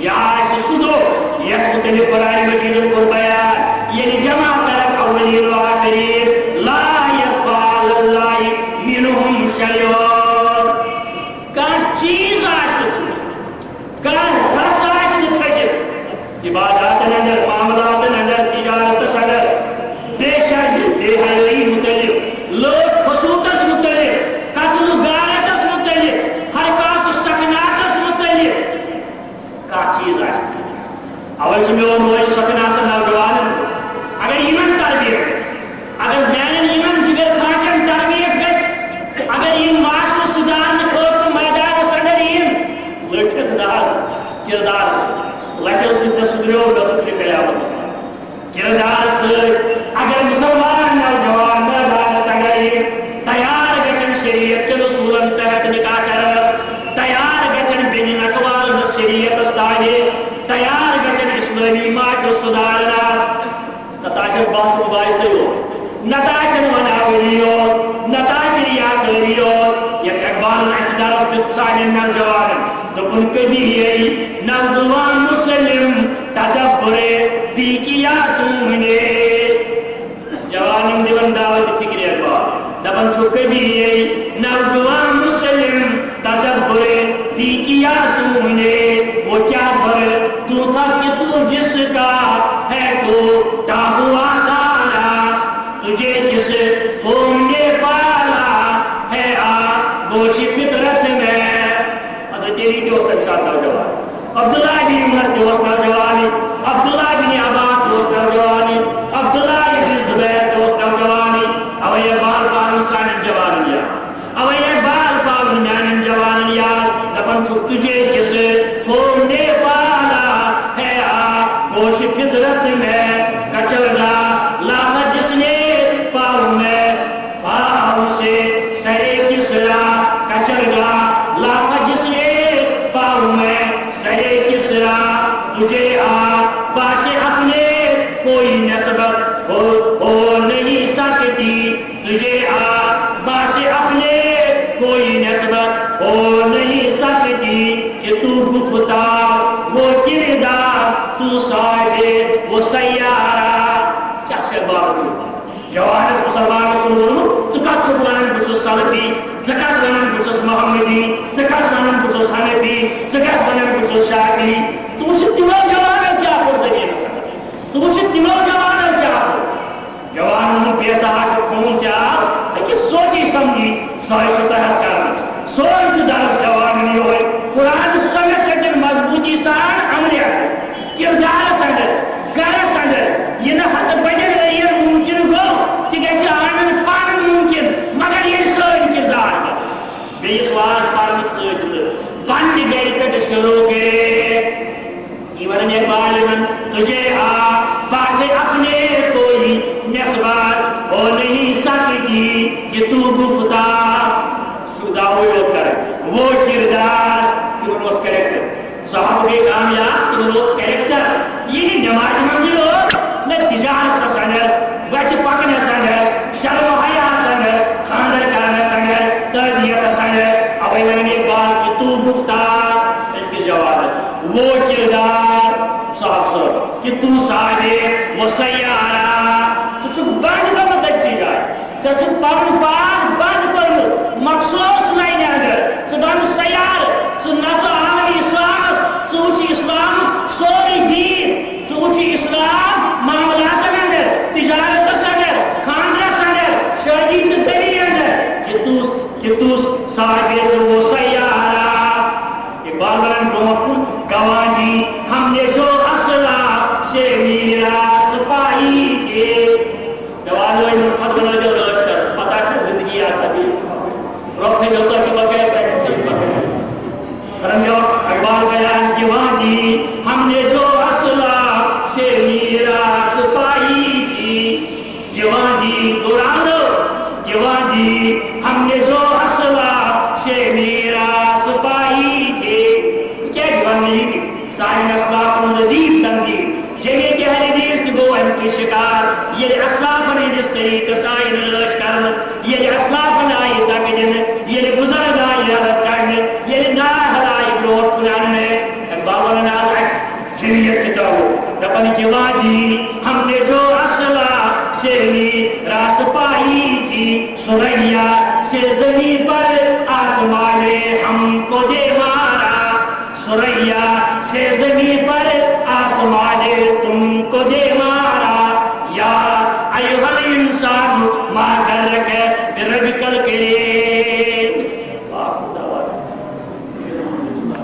یا ایسے سدو یہ مختلف قرآن مجید پر بیان یعنی جمع کرک اولین و آخرین لا یقبال اللہ منہم شیعون کان چیز آشت کان رس آشت کھجب عبادات نظر معاملات نظر تجارت صدر بے شک بے حیوی متعلق لوگ خصوص متعلق قتل غارت متعلق حرکات سکنات متعلق کا چیز آشت اول سے میں وہ سکنا سے نوجوان اگر ایمان تربیت اگر میانن ایمان جگر کھاچن تربیت گس اگر این معاشر سدان خود میدان سندر این لٹھت دار کردار سے لٹھل سے سدریو بسکری قیامت است کردار سے اگر مسلمان نوجوان میدان سندر این تیار گسن شریعت کے اصولن تحت نکاح کر تیار گسن بین اقوال شریعت استانے تیار گسن اسلامی معاشر سدار ناس نتاشر باس مباحثے ہو نتاشر مناوری ہو نتاشر یاکری ہو یک اقبال ایسی درست دتسانی نوجوان دکن کبھی یہی نوجوان مسلم تدبر بی کیا تم نے جوانم دیون دعوت فکر اقبال دبن چھو کبھی یہی نوجوان مسلم تدبر بی کیا تم نے وہ کیا بھر تو تھا کہ تو جس کا ہے تو تا ہوا دانا تجھے جس قوم نے پالا ہے گوشی فطرت میں حضرت علی کے وسط ساتھ نوجوان عبداللہ بن عمر کے وسط نوجوانی عبداللہ بن عباس کے وسط نوجوانی عبداللہ بن زبیر کے وسط نوجوانی اوے بال پاون سان جوان یا اوے بال پاون نان جوان یا دپن چھو تجھے جس قوم نے پالا ہے گوشی فطرت میں کچرنا لاتا جس نے پاؤں میں پاؤں سے سرے کسرا کچرنا لاتا جس نے پاؤں میں سرے کسرا تجھے باس اپنے کوئی نسبت ہو نہیں سکتی تجھے باس اپنے کوئی نسبت ہو نہیں سکتی کہ تو گفتا وہ کردار تو صاحب وہ سیارہ کیا سے بات ہوئی جوانس مسلمان سنون زکات چھوڑن بچوس سلفی زکات بنن بچوس محمدی زکات بنن بچوس حنفی زکات بنن بچوس شافعی تو سے تمام جوان کیا پر زمین سے تو سے تمام جوان کیا جوان بیتا ہے کون کیا کہ سوچی سمجھی سائے شتہت کرنا سوچ درس جوان نہیں ہوئے قرآن سنت لیکن مضبوطی سان عملیات کردار سنت گر سنت یہ نہ حد بجر رہی ممکن گو کہ کیسے آنن پانن ممکن مگر یہ سوچ کردار بے سوال پارن سوچ بند گئی پہ شروع کرے ایمان اقبال من تجھے پاس اپنے کوئی نسبت ہو نہیں سکتی کہ تو گفتا سیارہ تو بند کرمت اکسی جائے ژٕ پنُن پان بند کوٚرمُت مخصوص لینہِ اندر بن سیار نژ عالمی اسلامس وٕچھ اسلامُک سورُے دیٖن وٕچھ اسلام معاملاتن اندر تجارتس اندر خاندرس اندر شادی تہٕ دلی اندر کہ تُس صاحب وہ سیارہ اقبال ونان برونٛٹھ کُن گواہ دی ہم نے جو اسلاف سے میراث پائی تھے پتہ زندگی روک جو اقبال بیان گواہ دی ہم نے جو اسلاف سے میراث پائی تھی گواہ دی دوران گواہ دی ہم نے جو اسلاف سے میراث پائی تھی کیا گواہ نہیں تھی سائن اسلاف عظیم تنظیم جمعیت اہل حدیث تہ گو امہ شکار یل اسلافن ہندس طریقس آئی نش کر یل اسلافن آئی دک دن یل بزرگ آئی رد کر یل ناحل آئی بروٹ کن اقبال ونان جمعیت کتاب دپن گواہ دی ہم نے جو اسلاف سے میراث پائی تھی سریا سے زمین پر آسمان ہم کو دے مارا سریا سے زمین